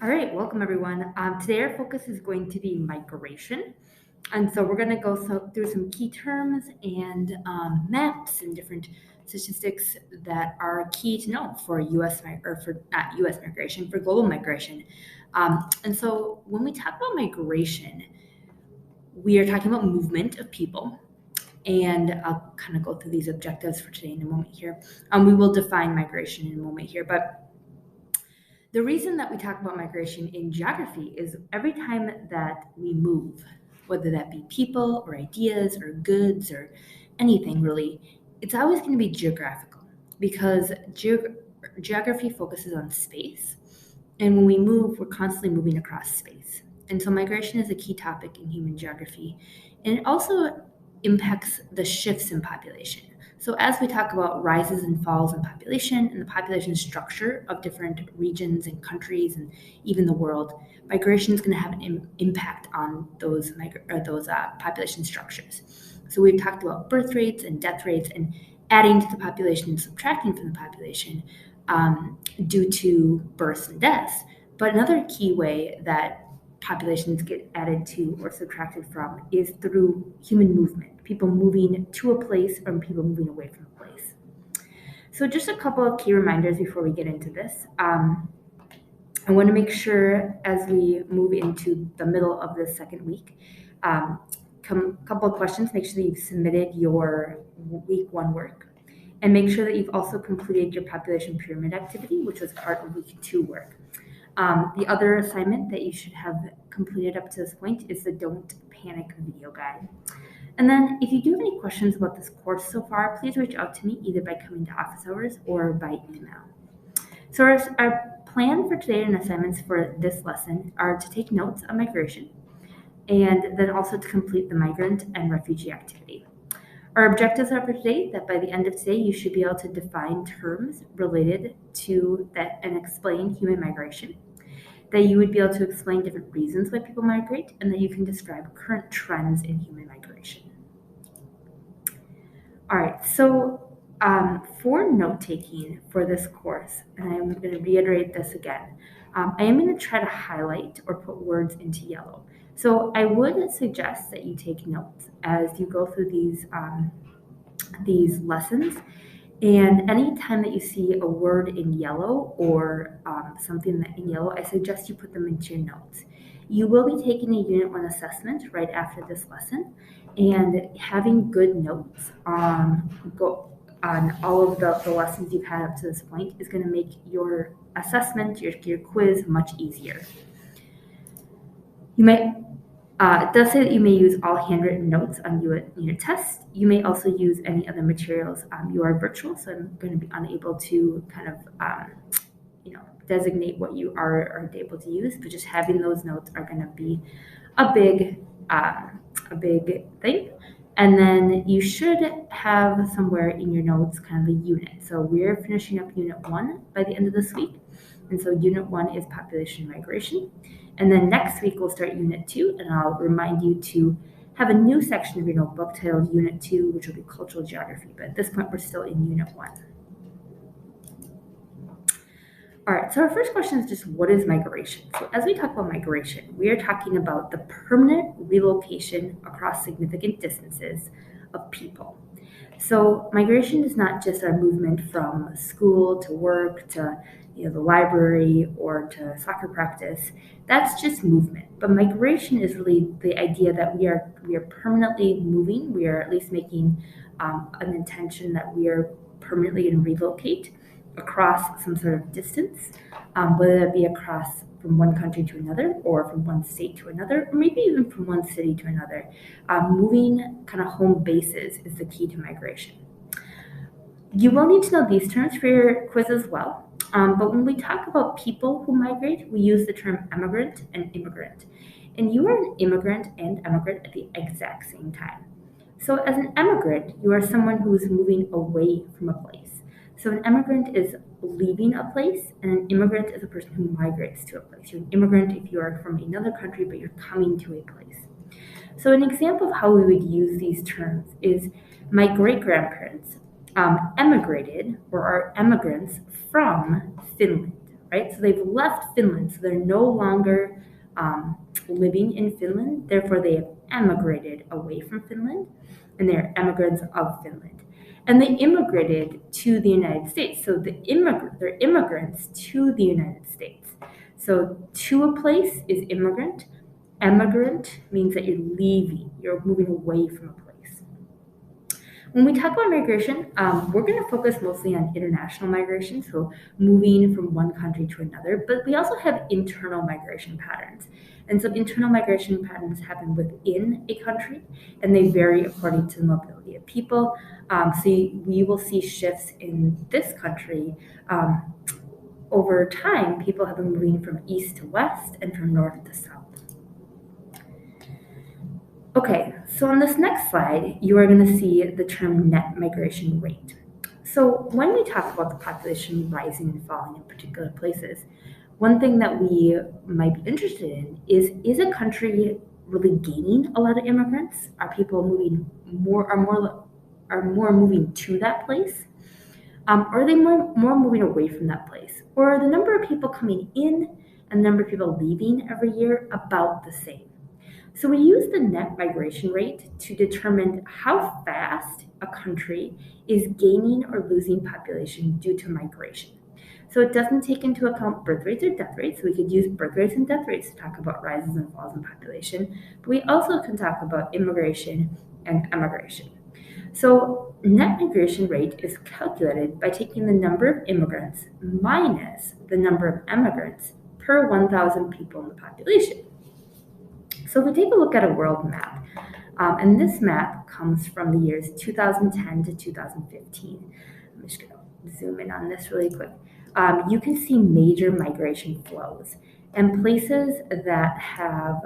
All right, welcome everyone. Today our focus is going to be migration. And so we're going to go through some key terms and maps and different statistics that are key to know for U.S. migration, for global migration. And so when we talk about migration, we are talking about movement of people. And I'll kind of go through these objectives for today in a moment here. We will define migration in a moment here, but the reason that we talk about migration in geography is every time that we move, whether that be people or ideas or goods or anything really, it's always going to be geographical because geography focuses on space. And when we move, we're constantly moving across space. And so migration is a key topic in human geography. And it also impacts the shifts in population. So as we talk about rises and falls in population and the population structure of different regions and countries and even the world, migration is going to have an impact on those population structures. So we've talked about birth rates and death rates and adding to the population and subtracting from the population due to births and deaths. But another key way that populations get added to or subtracted from is through human movement, people moving to a place or people moving away from a place. So just a couple of key reminders before we get into this. I want to make sure as we move into the middle of the second week, couple of questions, make sure that you've submitted your week one work and make sure that you've also completed your population pyramid activity, which was part of week two work. The other assignment that you should have completed up to this point is the Don't Panic video guide. And then if you do have any questions about this course so far, please reach out to me either by coming to office hours or by email. So our plan for today and assignments for this lesson are to take notes on migration and then also to complete the migrant and refugee activity. Our objectives are for today that by the end of today, you should be able to define terms related to that and explain human migration, that you would be able to explain different reasons why people migrate, and that you can describe current trends in human migration. All right, so for note-taking for this course, and I'm going to reiterate this again, I am going to try to highlight or put words into yellow. So I would suggest that you take notes as you go through these lessons. And anytime that you see a word in yellow or something that in yellow, I suggest you put them into your notes. You will be taking a Unit 1 assessment right after this lesson, and having good notes on all of the lessons you've had up to this point is going to make your assessment, your quiz, much easier. You may it does say that you may use all handwritten notes on unit tests. You may also use any other materials. You are virtual, so I'm going to be unable to kind of designate what you are able to use, but just having those notes are going to be a big thing. And then you should have somewhere in your notes kind of a unit. So we're finishing up Unit 1 by the end of this week. And so Unit 1 is population migration. And then next week we'll start Unit 2, and I'll remind you to have a new section of your notebook titled Unit 2, which will be cultural geography. But at this point, we're still in Unit 1. All right, so our first question is just what is migration? So as we talk about migration, we are talking about the permanent relocation across significant distances of people. So migration is not just our movement from school to work to the library or to soccer practice. That's just movement. But migration is really the idea that we are permanently moving. We are at least making an intention that we are permanently going to relocate across some sort of distance, whether that be across from one country to another or from one state to another, or maybe even from one city to another. Moving kind of home bases is the key to migration. You will need to know these terms for your quiz as well. But when we talk about people who migrate, we use the term emigrant and immigrant. And you are an immigrant and emigrant at the exact same time. So as an emigrant, you are someone who is moving away from a place. So an emigrant is leaving a place, and an immigrant is a person who migrates to a place. You're an immigrant if you are from another country, but you're coming to a place. So an example of how we would use these terms is my great-grandparents emigrated or are immigrants from Finland, right? So they've left Finland, so they're no longer living in Finland. Therefore, they have emigrated away from Finland, and they're immigrants of Finland. And they immigrated to the United States. So they're immigrants to the United States. So to a place is immigrant. Emigrant means that you're leaving, you're moving away from a place. When we talk about migration, we're going to focus mostly on international migration, so moving from one country to another, but we also have internal migration patterns. And so internal migration patterns happen within a country, and they vary according to the mobility of people. So we will see shifts in this country. Over time, people have been moving from east to west and from north to south. Okay, so on this next slide, you are going to see the term net migration rate. So when we talk about the population rising and falling in particular places, one thing that we might be interested in is a country really gaining a lot of immigrants? Are people moving more, are more moving to that place? Or are they more moving away from that place? Or are the number of people coming in and the number of people leaving every year about the same? So we use the net migration rate to determine how fast a country is gaining or losing population due to migration. So it doesn't take into account birth rates or death rates. So we could use birth rates and death rates to talk about rises and falls in population, but we also can talk about immigration and emigration. So net migration rate is calculated by taking the number of immigrants minus the number of emigrants per 1,000 people in the population. So if we take a look at a world map, and this map comes from the years 2010 to 2015. I'm just going to zoom in on this really quick. You can see major migration flows, and places that have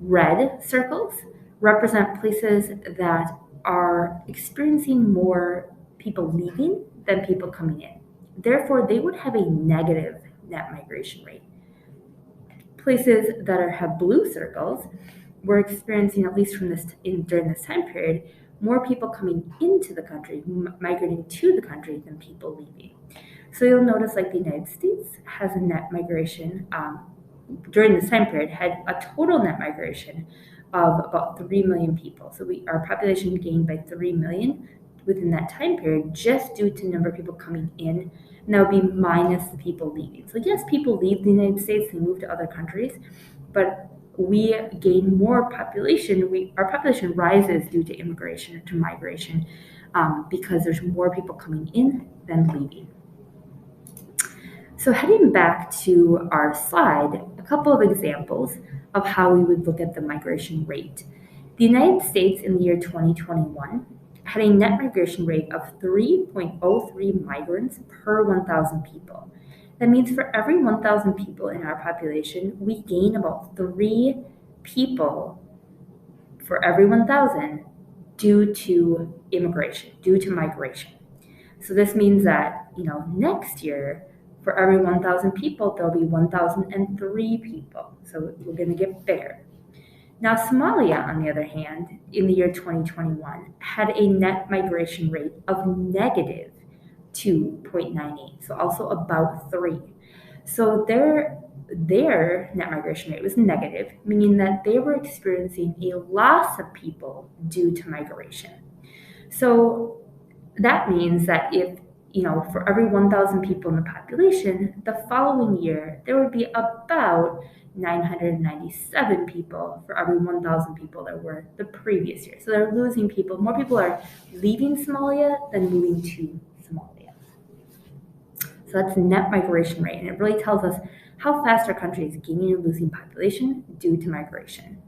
red circles represent places that are experiencing more people leaving than people coming in. Therefore, they would have a negative net migration rate. Places that have blue circles, we're experiencing, at least during this time period, more people coming into the country, migrating to the country than people leaving. So you'll notice like the United States has a net migration, during this time period, had a total net migration of about 3 million people. So our population gained by 3 million within that time period just due to the number of people coming in. And that would be minus the people leaving. So yes, people leave the United States, they move to other countries, but we gain more population. Our population rises due to immigration or to migration because there's more people coming in than leaving. So heading back to our slide, a couple of examples of how we would look at the migration rate. The United States in the year 2021 had a net migration rate of 3.03 migrants per 1,000 people. That means for every 1,000 people in our population, we gain about 3 people for every 1,000 due to immigration, due to migration. So this means that, next year, for every 1,000 people, there'll be 1,003 people. So we're going to get bigger. Now, Somalia, on the other hand, in the year 2021, had a net migration rate of negative 2.98, so also about 3. So their net migration rate was negative, meaning that they were experiencing a loss of people due to migration. So that means that if, for every 1,000 people in the population, the following year, there would be about 997 people for every 1,000 people there were the previous year. So they're losing people. More people are leaving Somalia than moving to Somalia. So that's the net migration rate, and it really tells us how fast our country is gaining or losing population due to migration.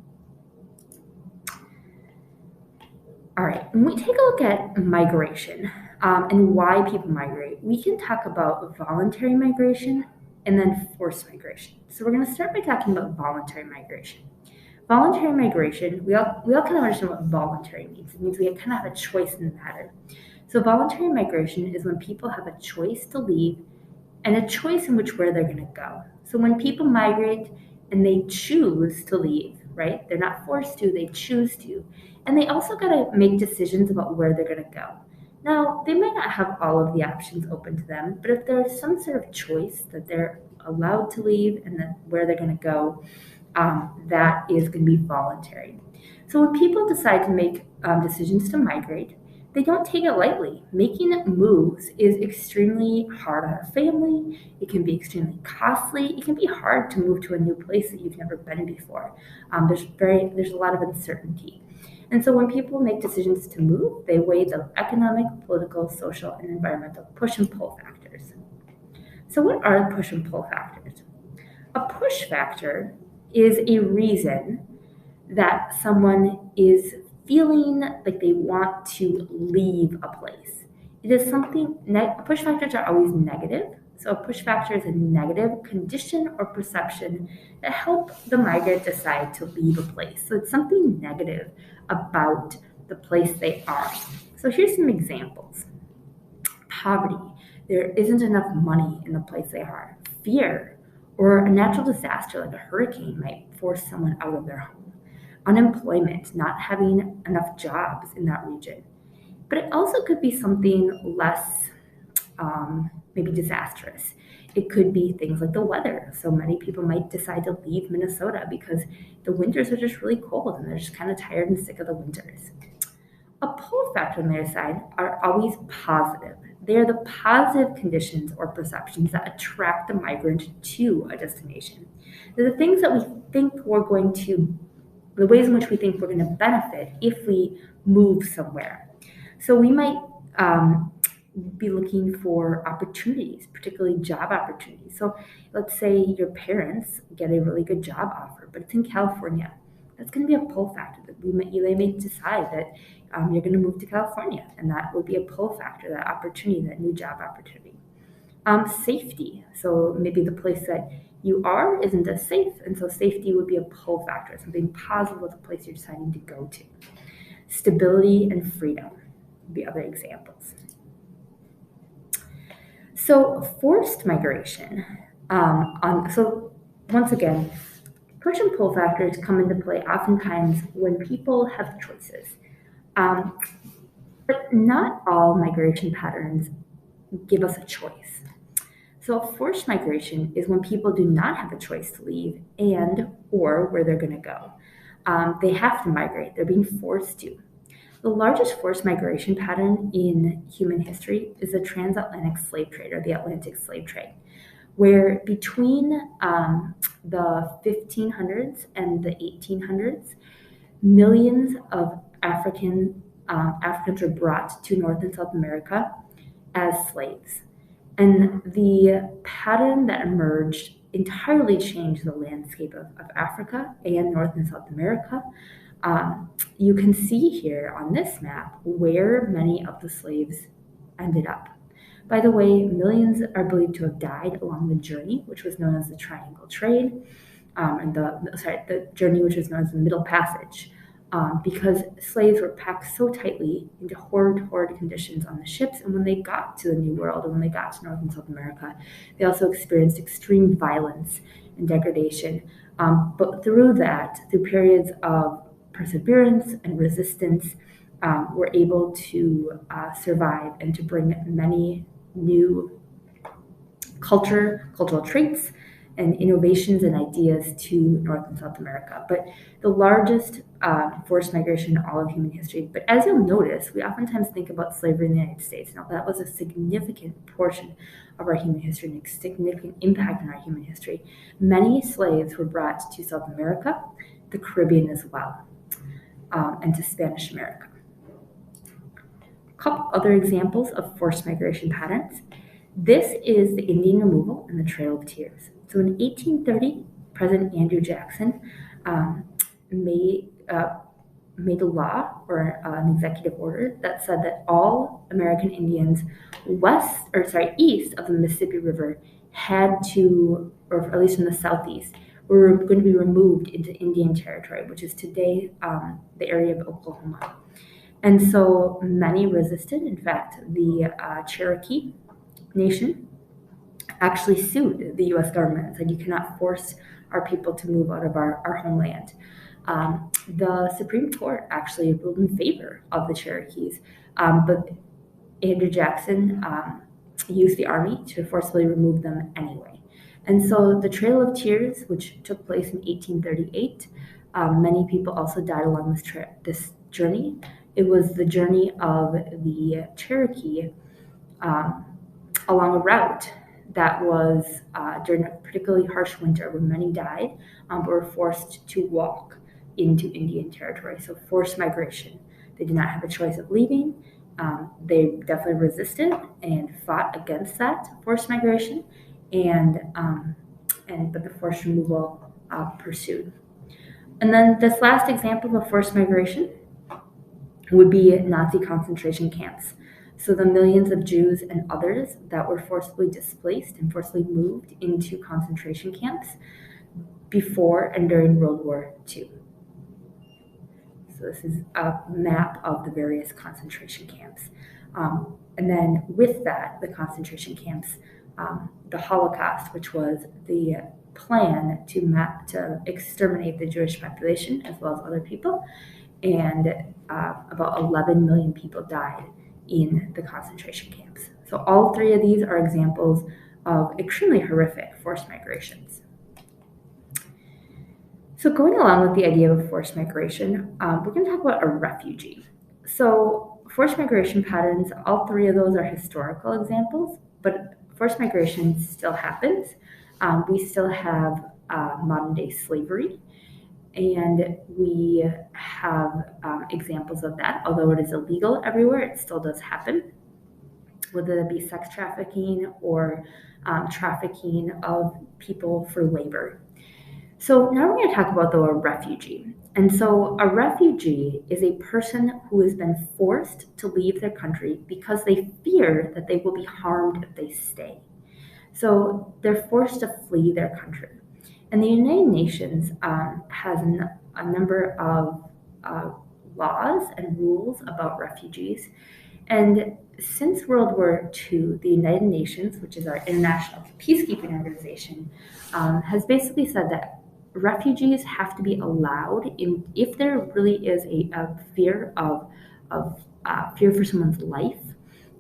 All right, when we take a look at migration and why people migrate, we can talk about voluntary migration and then forced migration. So we're going to start by talking about voluntary migration. Voluntary migration, we all kind of understand what voluntary means. It means we kind of have a choice in the matter. So voluntary migration is when people have a choice to leave and a choice in where they're going to go. So when people migrate and they choose to leave, right? They're not forced to, they choose to. And they also got to make decisions about where they're going to go. Now, they might not have all of the options open to them, but if there's some sort of choice that they're allowed to leave and then where they're going to go, that is going to be voluntary. So when people decide to make decisions to migrate, they don't take it lightly. Making moves is extremely hard on a family. It can be extremely costly. It can be hard to move to a new place that you've never been before. There's a lot of uncertainty. And so when people make decisions to move, they weigh the economic, political, social, and environmental push and pull factors. So what are push and pull factors? A push factor is a reason that someone is feeling like they want to leave a place. It is something, push factors are always negative. So a push factor is a negative condition or perception that help the migrant decide to leave a place. So it's something negative about the place they are. So here's some examples. Poverty. There isn't enough money in the place they are. Fear, or a natural disaster like a hurricane might force someone out of their home. Unemployment, not having enough jobs in that region. But it also could be something less maybe disastrous. It could be things like the weather. So many people might decide to leave Minnesota because the winters are just really cold and they're just kind of tired and sick of the winters. A pull factor on their side are always positive. They are the positive conditions or perceptions that attract the migrant to a destination. They're the things that we think we're going to, the ways in which we think we're going to benefit if we move somewhere. So we might be looking for opportunities, particularly job opportunities. So let's say your parents get a really good job offer, but it's in California. That's going to be a pull factor that they may decide that you're going to move to California, and that would be a pull factor, that opportunity, that new job opportunity. Safety. So maybe the place that you are isn't as safe, and so safety would be a pull factor, something positive with the place you're deciding to go to. Stability and freedom would be other examples. So forced migration. So once again, push and pull factors come into play oftentimes when people have choices. But not all migration patterns give us a choice. So forced migration is when people do not have a choice to leave and or where they're going to go. They have to migrate. They're being forced to. The largest forced migration pattern in human history is the transatlantic slave trade, or the Atlantic slave trade, where between the 1500s and the 1800s, millions of Africans were brought to North and South America as slaves. And the pattern that emerged entirely changed the landscape of Africa and North and South America. You can see here on this map where many of the slaves ended up. By the way, millions are believed to have died along the journey, which was known as the Triangle Trade, and the journey which was known as the Middle Passage, because slaves were packed so tightly into horrid conditions on the ships. And when they got to the New World, and when they got to North and South America, they also experienced extreme violence and degradation. But through periods of perseverance and resistance, were able to survive and to bring many new cultural traits and innovations and ideas to North and South America. But the largest forced migration in all of human history. But as you'll notice, we oftentimes think about slavery in the United States. Now, that was a significant portion of our human history and a significant impact on our human history. Many slaves were brought to South America, the Caribbean as well, and to Spanish America. A couple other examples of forced migration patterns. This is the Indian removal and the Trail of Tears. So in 1830, President Andrew Jackson made a law or an executive order that said that all American Indians east of the Mississippi River had to, or at least in the southeast, were going to be removed into Indian Territory, which is today the area of Oklahoma. And so many resisted. In fact, the Cherokee Nation actually sued the U.S. government and said, you cannot force our people to move out of our homeland. The Supreme Court actually ruled in favor of the Cherokees, but Andrew Jackson used the army to forcibly remove them anyway. And so the Trail of Tears, which took place in 1838, many people also died along this journey. It was the journey of the Cherokee along a route that was during a particularly harsh winter when many died, but were forced to walk into Indian territory. So forced migration. They did not have a choice of leaving. They definitely resisted and fought against that forced migration, but the forced removal pursued. And then this last example of forced migration would be Nazi concentration camps. So the millions of Jews and others that were forcibly displaced and forcibly moved into concentration camps before and during World War II. So this is a map of the various concentration camps. And then with that, the concentration camps, the Holocaust, which was the plan to exterminate the Jewish population as well as other people, and about 11 million people died in the concentration camps. So all three of these are examples of extremely horrific forced migrations. So going along with the idea of forced migration, we're going to talk about a refugee. So forced migration patterns, all three of those are historical examples, but forced migration still happens. We still have modern day slavery, and we have examples of that. Although it is illegal everywhere, it still does happen, whether it be sex trafficking or trafficking of people for labor. So now we're going to talk about a refugee. And so a refugee is a person who has been forced to leave their country because they fear that they will be harmed if they stay. So they're forced to flee their country. And the United Nations has a number of laws and rules about refugees. And since World War II, the United Nations, which is our international peacekeeping organization, has basically said that refugees have to be allowed if there really is a fear of fear for someone's life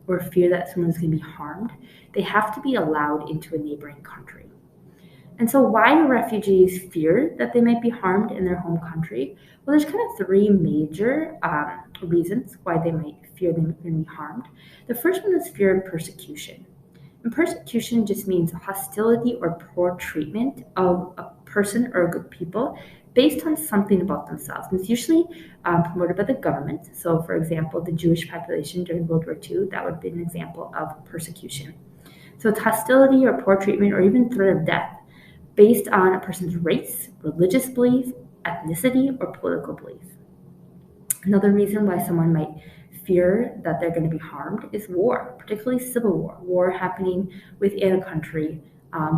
or fear that someone's going to be harmed, they have to be allowed into a neighboring country. And so why do refugees fear that they might be harmed in their home country? Well, there's kind of three major reasons why they might fear they might be harmed. The first one is fear of persecution. And persecution just means hostility or poor treatment of a person or a group of people based on something about themselves. And it's usually promoted by the government. So, for example, the Jewish population during World War II, that would be an example of persecution. So it's hostility or poor treatment or even threat of death based on a person's race, religious belief, ethnicity, or political belief. Another reason why someone might fear that they're going to be harmed is war, particularly civil war happening within a country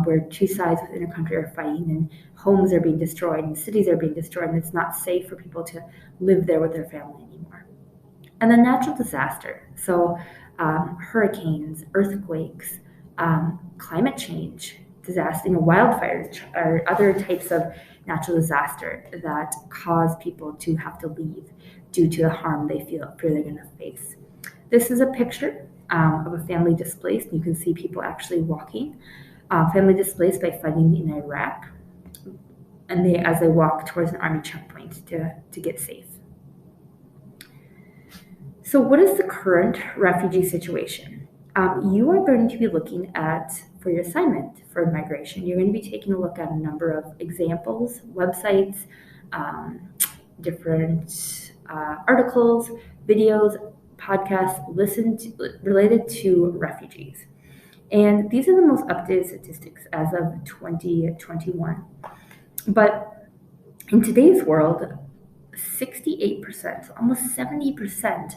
where two sides within a country are fighting and homes are being destroyed and cities are being destroyed, and it's not safe for people to live there with their family anymore. And then natural disaster, so hurricanes, earthquakes, climate change, disaster, wildfires, or other types of natural disaster that cause people to have to leave due to the harm they fear they're going to face. This is a picture of a family displaced. You can see people actually walking. Family displaced by fighting in Iraq, and as they walk towards an army checkpoint to get safe. So what is the current refugee situation? You are going to be looking at, for your assignment for migration, you're going to be taking a look at a number of examples, websites, different articles, videos, podcasts related to refugees. And these are the most updated statistics as of 2021. But in today's world, 68%, almost 70%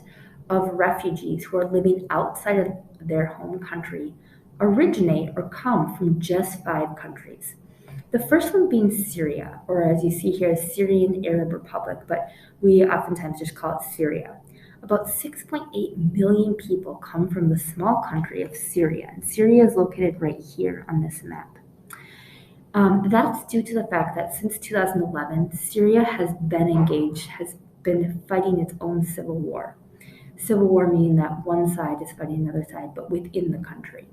of refugees who are living outside of their home country originate or come from just 5 countries. The first one being Syria, or as you see here, Syrian Arab Republic, but we oftentimes just call it Syria. About 6.8 million people come from the small country of Syria, and Syria is located right here on this map. That's due to the fact that since 2011, Syria has been fighting its own civil war. Civil war meaning that one side is fighting another side, but within the country.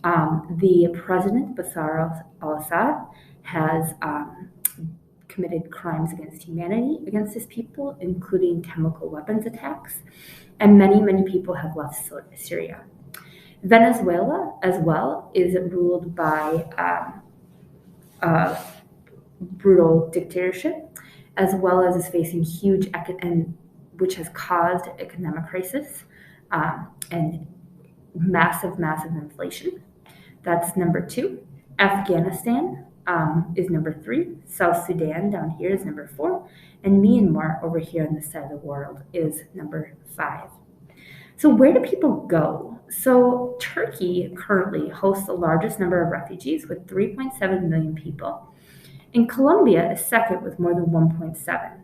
The president, Bashar al-Assad, has committed crimes against humanity against his people, including chemical weapons attacks, and many, many people have left Syria. Venezuela, as well, is ruled by a brutal dictatorship, as well as is facing huge which has caused economic crisis and massive, massive inflation. That's number 2. Afghanistan is number 3. South Sudan down here is number 4. And Myanmar over here on this side of the world is number 5. So where do people go? So Turkey currently hosts the largest number of refugees with 3.7 million people. And Colombia is second with more than 1.7.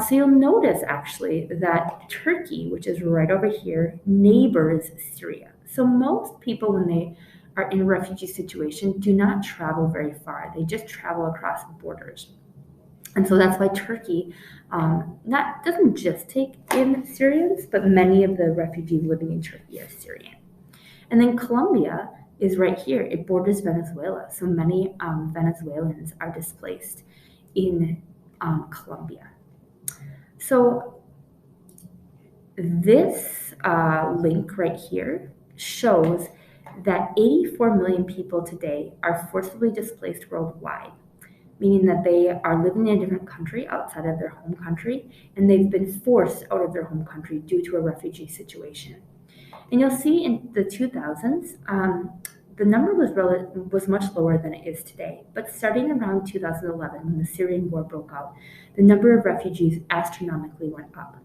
So you'll notice actually that Turkey, which is right over here, neighbors Syria. So most people, when they are in a refugee situation, do not travel very far. They just travel across borders. And so that's why Turkey doesn't just take in Syrians, but many of the refugees living in Turkey are Syrian. And then Colombia is right here. It borders Venezuela. So many Venezuelans are displaced in Colombia. So this link right here shows that 84 million people today are forcibly displaced worldwide, meaning that they are living in a different country outside of their home country, and they've been forced out of their home country due to a refugee situation. And you'll see in the 2000s, the number was much lower than it is today. But starting around 2011, when the Syrian war broke out, the number of refugees astronomically went up.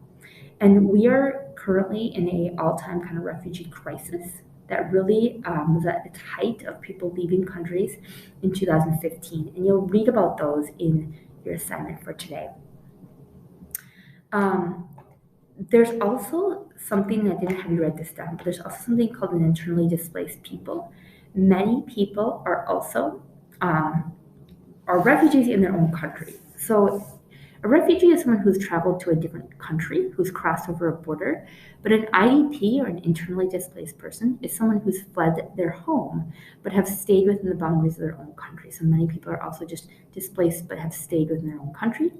And we are currently in an all-time kind of refugee crisis that really was at its height of people leaving countries in 2015. And you'll read about those in your assignment for today. There's also something, I didn't have you write this down, but there's also something called an internally displaced people. Many people are also are refugees in their own country. So a refugee is someone who's traveled to a different country, who's crossed over a border, but an IDP or an internally displaced person is someone who's fled their home but have stayed within the boundaries of their own country. So many people are also just displaced but have stayed within their own country.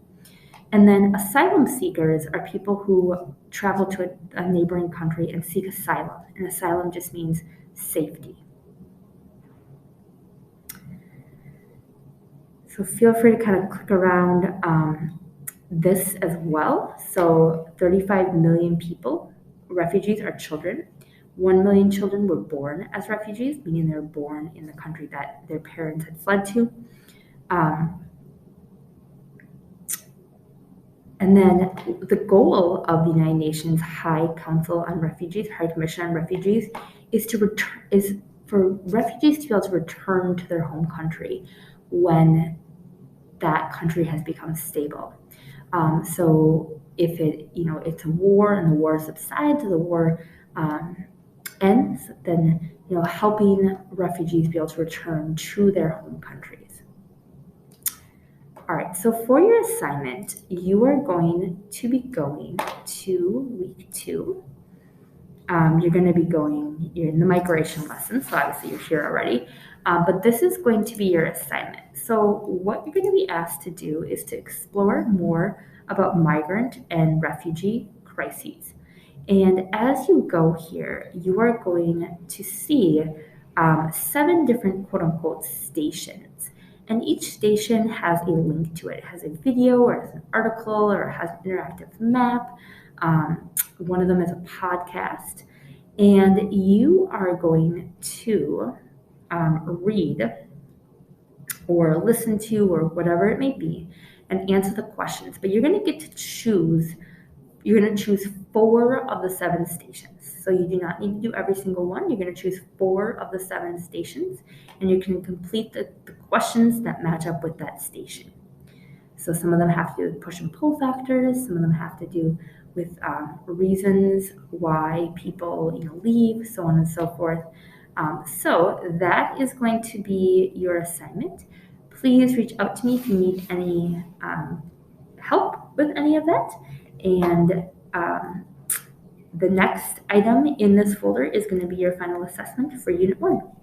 And then asylum seekers are people who travel to a neighboring country and seek asylum. And asylum just means safety. So feel free to kind of click around this as well. So 35 million people, refugees, are children. 1 million children were born as refugees, meaning they're born in the country that their parents had fled to. And then the goal of the United Nations High Council on Refugees, High Commission on Refugees, is for refugees to be able to return to their home country when that country has become stable. So if it's a war and the war subsides, the war ends, then helping refugees be able to return to their home countries. All right, so for your assignment, you are going to be going to week 2. You're going to be you're in the migration lesson, so obviously you're here already, but this is going to be your assignment. So what you're going to be asked to do is to explore more about migrant and refugee crises. And as you go here, you are going to see 7 different quote-unquote stations. And each station has a link to it. It has a video or it has an article or it has an interactive map. One of them is a podcast. And you are going to read or listen to or whatever it may be and answer the questions. But you're going to get to choose. You're going to choose 4 of the 7 stations. So you do not need to do every single one. You're going to choose 4 of the 7 stations, and you can complete the questions that match up with that station. So some of them have to do with push and pull factors. Some of them have to do with reasons why people leave, so on and so forth. So that is going to be your assignment. Please reach out to me if you need any help with any of that. And the next item in this folder is going to be your final assessment for Unit 1.